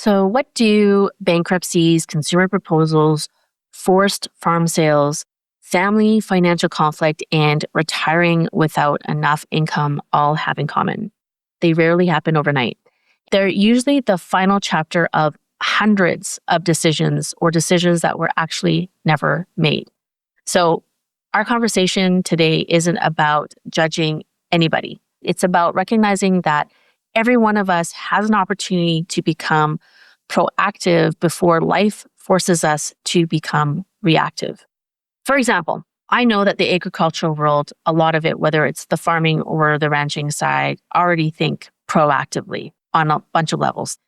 So, what do bankruptcies, consumer proposals, forced farm sales, family financial conflict, and retiring without enough income all have in common? They rarely happen overnight. They're usually the final chapter of hundreds of decisions or decisions that were actually never made. So, our conversation today isn't about judging anybody. It's about recognizing that every one of us has an opportunity to become proactive before life forces us to become reactive. For example, I know that the agricultural world, a lot of it, whether it's the farming or the ranching side, already think proactively on a bunch of levels.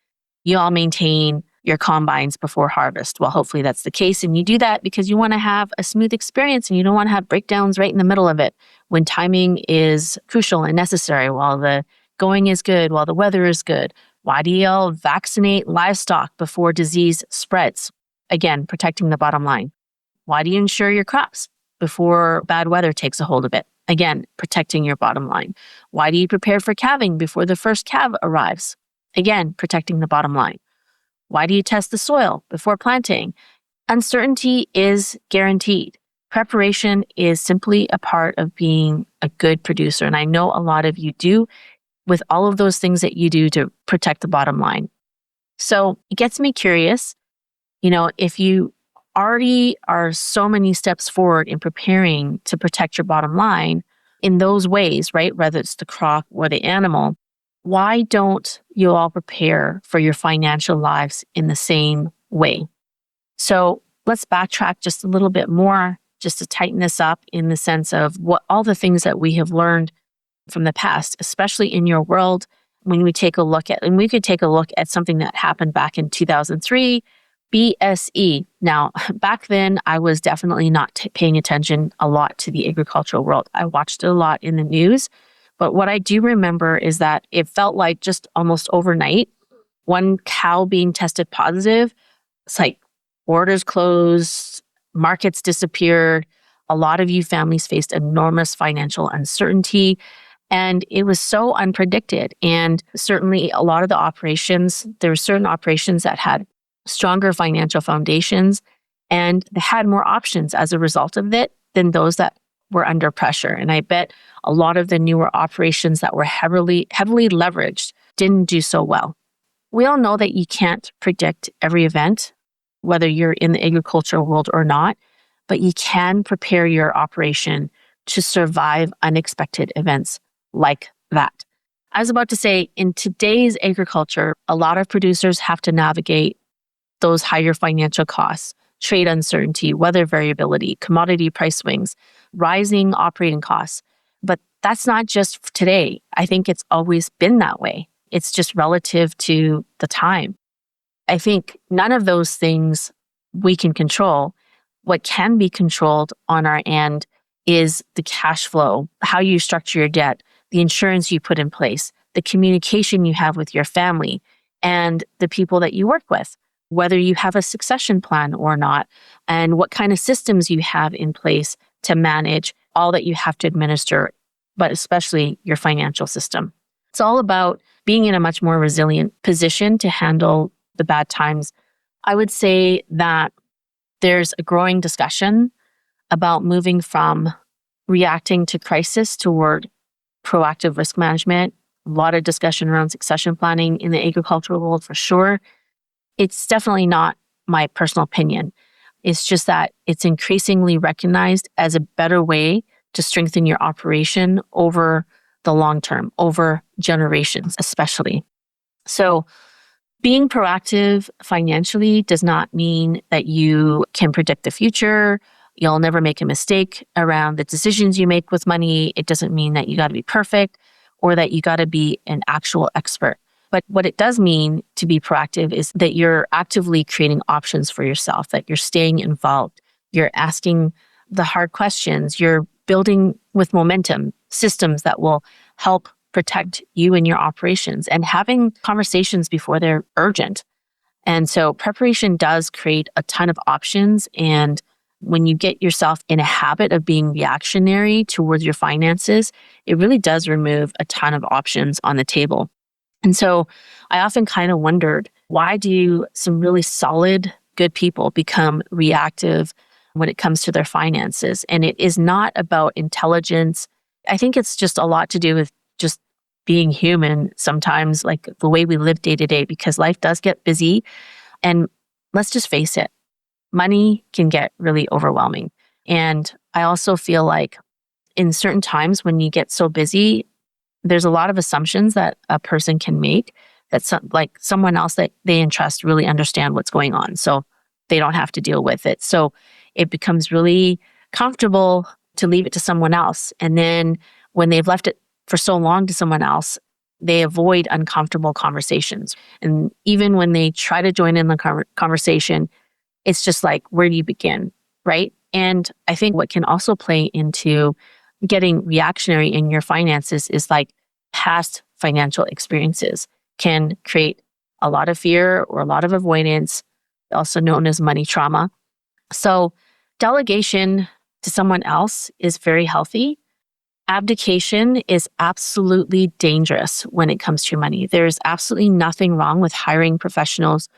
You all maintain your combines before harvest. Well, hopefully that's the case. And you do that because you want to have a smooth experience and you don't want to have breakdowns right in the middle of it when timing is crucial and necessary, while the going is good, while the weather is good. Why do you all vaccinate livestock before disease spreads? Again, protecting the bottom line. Why do you insure your crops before bad weather takes a hold of it? Again, protecting your bottom line. Why do you prepare for calving before the first calf arrives? Again, protecting the bottom line. Why do you test the soil before planting? Uncertainty is guaranteed. Preparation is simply a part of being a good producer. And I know a lot of you do with all of those things that you do to protect the bottom line. So it gets me curious, if you already are so many steps forward in preparing to protect your bottom line in those ways, right? Whether it's the crop or the animal, why don't you all prepare for your financial lives in the same way? So let's backtrack just a little bit more, just to tighten this up in the sense of what all the things that we have learned from the past, especially in your world, when we take a look at, and we could take a look at something that happened back in 2003, BSE. Now, back then, I was definitely not paying attention a lot to the agricultural world. I watched it a lot in the news. But what I do remember is that it felt like just almost overnight, one cow being tested positive, it's like borders closed, markets disappeared. A lot of you families faced enormous financial uncertainty. And it was so unpredicted. And certainly a lot of the operations, there were certain operations that had stronger financial foundations and they had more options as a result of it than those that were under pressure. And I bet a lot of the newer operations that were heavily leveraged didn't do so well. We all know that you can't predict every event, whether you're in the agricultural world or not, but you can prepare your operation to survive unexpected events like that. I was about to say, in today's agriculture, a lot of producers have to navigate those higher financial costs, trade uncertainty, weather variability, commodity price swings, rising operating costs. But that's not just today. I think it's always been that way. It's just relative to the time. I think none of those things we can control. What can be controlled on our end is the cash flow, how you structure your debt, the insurance you put in place, the communication you have with your family and the people that you work with, whether you have a succession plan or not, and what kind of systems you have in place to manage all that you have to administer, but especially your financial system. It's all about being in a much more resilient position to handle the bad times. I would say that there's a growing discussion about moving from reacting to crisis toward proactive risk management. A lot of discussion around succession planning in the agricultural world for sure. It's definitely not my personal opinion. It's just that it's increasingly recognized as a better way to strengthen your operation over the long term, over generations especially. So being proactive financially does not mean that you can predict the future. You'll never make a mistake around the decisions you make with money. It doesn't mean that you got to be perfect or that you got to be an actual expert. But what it does mean to be proactive is that you're actively creating options for yourself, that you're staying involved, you're asking the hard questions, you're building with momentum systems that will help protect you and your operations and having conversations before they're urgent. And so preparation does create a ton of options. And when you get yourself in a habit of being reactionary towards your finances, it really does remove a ton of options on the table. And so I often kind of wondered, Why do some really solid, good people become reactive when it comes to their finances? And it is not about intelligence. I think it's just a lot to do with just being human sometimes, like the way we live day to day, because life does get busy. And let's just face it, money can get really overwhelming. And I also feel like in certain times when you get so busy, there's a lot of assumptions that a person can make that like someone else that they entrust really understand what's going on. So they don't have to deal with it. So it becomes really comfortable to leave it to someone else. And then when they've left it for so long to someone else, they avoid uncomfortable conversations. And even when they try to join in the conversation, it's just like, where do you begin? Right. And I think what can also play into getting reactionary in your finances is like past financial experiences can create a lot of fear or a lot of avoidance, also known as money trauma. So delegation to someone else is very healthy. Abdication is absolutely dangerous when it comes to your money. There's absolutely nothing wrong with hiring professionals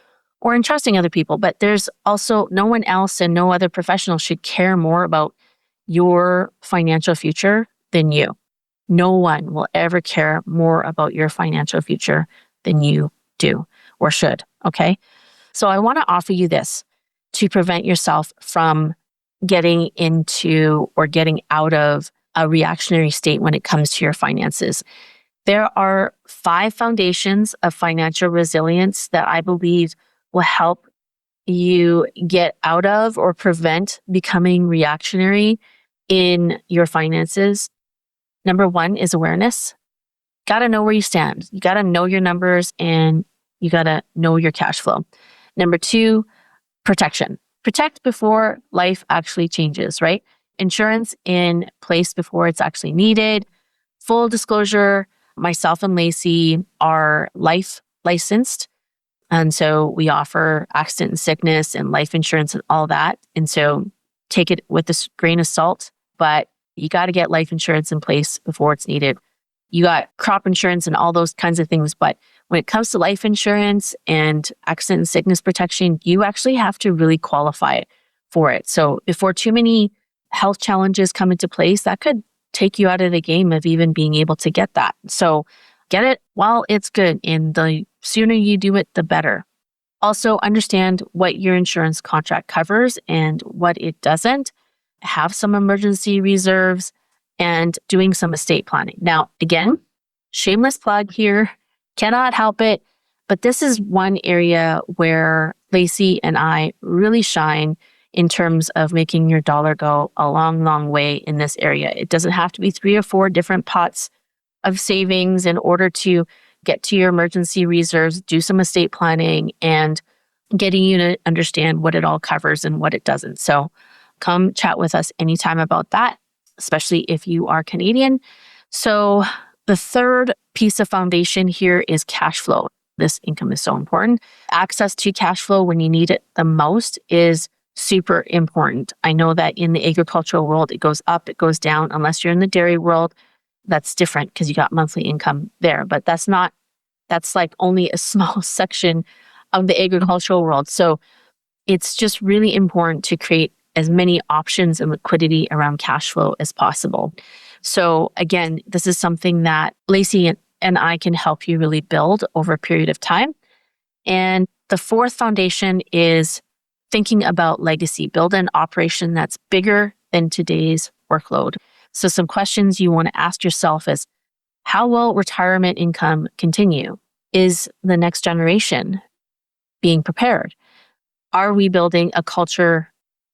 or entrusting other people, but there's also no one else and no other professional should care more about your financial future than you. No one will ever care more about your financial future than you do or should. Okay. So I want to offer you this to prevent yourself from getting into or getting out of a reactionary state when it comes to your finances. There are 5 foundations of financial resilience that I believe will help you get out of or prevent becoming reactionary in your finances. Number 1 is awareness. Got to know where you stand. You got to know your numbers and you got to know your cash flow. Number 2, protection. Protect before life actually changes, right? Insurance in place before it's actually needed. Full disclosure, myself and Lacey are life licensed. And so we offer accident and sickness and life insurance and all that. And so take it with a grain of salt, but you got to get life insurance in place before it's needed. You got crop insurance and all those kinds of things. But when it comes to life insurance and accident and sickness protection, you actually have to really qualify for it. So before too many health challenges come into place, that could take you out of the game of even being able to get that. So get it while it's good. And the sooner you do it, the better. Also understand what your insurance contract covers and what it doesn't. Have some emergency reserves and doing some estate planning. Now, again, shameless plug here, cannot help it, but this is one area where Lacey and I really shine in terms of making your dollar go a long, long way in this area. It doesn't have to be 3 or 4 different pots of savings in order to get to your emergency reserves, do some estate planning, and getting you to understand what it all covers and what it doesn't. So come chat with us anytime about that, especially if you are Canadian. So the third piece of foundation here is cash flow. This income is so important. Access to cash flow when you need it the most is super important. I know that in the agricultural world, it goes up, it goes down, unless you're in the dairy world. That's different because you got monthly income there, but that's like only a small section of the agricultural world. So it's just really important to create as many options and liquidity around cash flow as possible. So again, this is something that Lacey and I can help you really build over a period of time. And the fourth foundation is thinking about legacy. Build an operation that's bigger than today's workload. So some questions you want to ask yourself is, how will retirement income continue? Is the next generation being prepared? Are we building a culture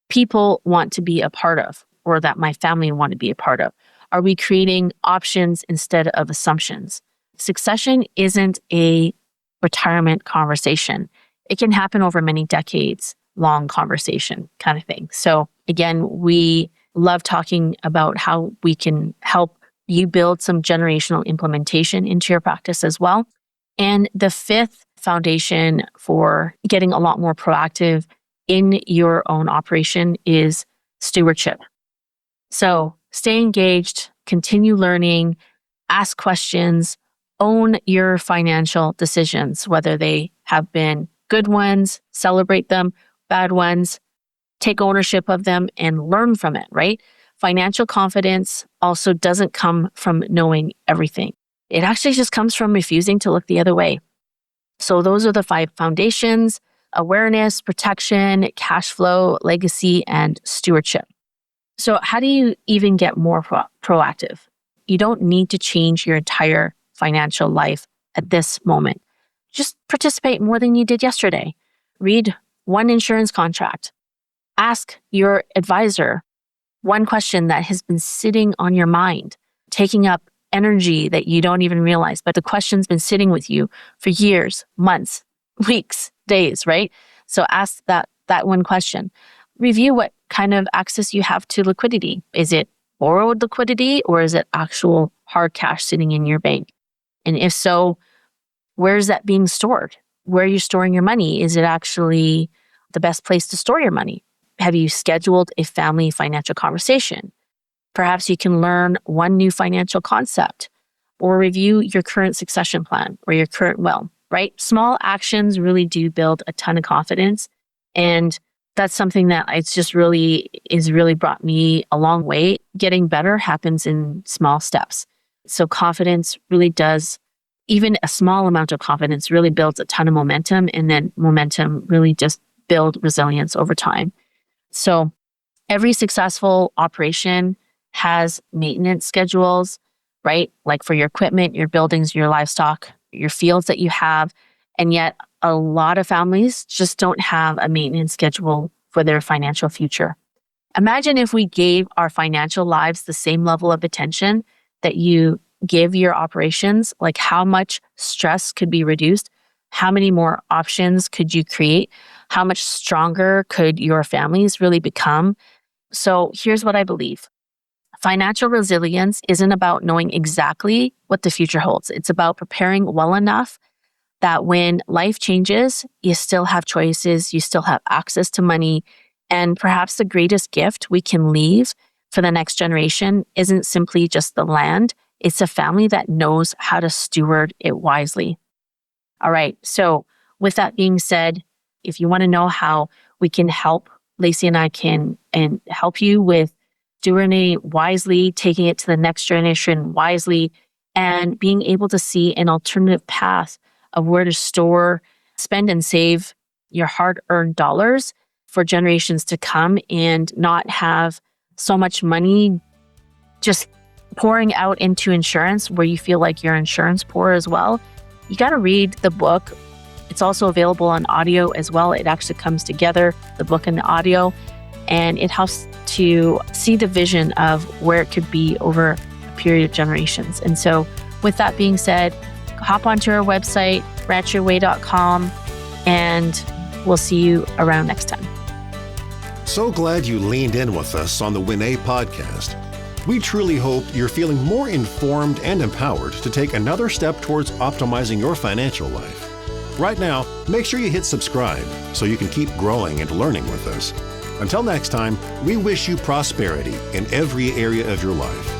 people want to be a part of, or that my family want to be a part of? Are we creating options instead of assumptions? Succession isn't a retirement conversation. It can happen over many decades long conversation kind of thing. So again, we love talking about how we can help you build some generational implementation into your practice as well. And the fifth foundation for getting a lot more proactive in your own operation is stewardship. So stay engaged, continue learning, ask questions, own your financial decisions, whether they have been Good ones, celebrate them. Bad ones, take ownership of them and learn from it, right? Financial confidence also doesn't come from knowing everything. It actually just comes from refusing to look the other way. So those are the 5 foundations: awareness, protection, cash flow, legacy, and stewardship. So how do you even get more proactive? You don't need to change your entire financial life at this moment. Just participate more than you did yesterday. Read one insurance contract. Ask your advisor one question that has been sitting on your mind, taking up energy that you don't even realize, but the question's been sitting with you for years, months, weeks, days, right? So ask that one question. Review what kind of access you have to liquidity. Is it borrowed liquidity or is it actual hard cash sitting in your bank? And if so, where is that being stored? Where are you storing your money? Is it actually the best place to store your money? Have you scheduled a family financial conversation? Perhaps you can learn one new financial concept or review your current succession plan or your current will, right? Small actions really do build a ton of confidence. And that's something that is really brought me a long way. Getting better happens in small steps. So confidence really does, even a small amount of confidence really builds a ton of momentum, and then momentum really just build resilience over time. So every successful operation has maintenance schedules, right? Like for your equipment, your buildings, your livestock, your fields that you have. And yet a lot of families just don't have a maintenance schedule for their financial future. Imagine if we gave our financial lives the same level of attention that you give your operations, like how much stress could be reduced, how many more options could you create, how much stronger could your families really become. So here's what I believe. Financial resilience isn't about knowing exactly what the future holds. It's about preparing well enough that when life changes, you still have choices, you still have access to money. And perhaps the greatest gift we can leave for the next generation isn't simply just the land. It's a family that knows how to steward it wisely. All right. So with that being said, if you want to know how we can help, Lacey and I can and help you with stewarding wisely, taking it to the next generation wisely, and being able to see an alternative path of where to store, spend, and save your hard-earned dollars for generations to come and not have so much money just pouring out into insurance where you feel like you're insurance poor as well. You got to read the book. It's also available on audio as well. It actually comes together, the book and the audio, and it helps to see the vision of where it could be over a period of generations. And so with that being said, hop onto our website, ranchyourway.com, and we'll see you around next time. So glad you leaned in with us on the Winnie podcast. We truly hope you're feeling more informed and empowered to take another step towards optimizing your financial life. Right now, make sure you hit subscribe so you can keep growing and learning with us. Until next time, we wish you prosperity in every area of your life.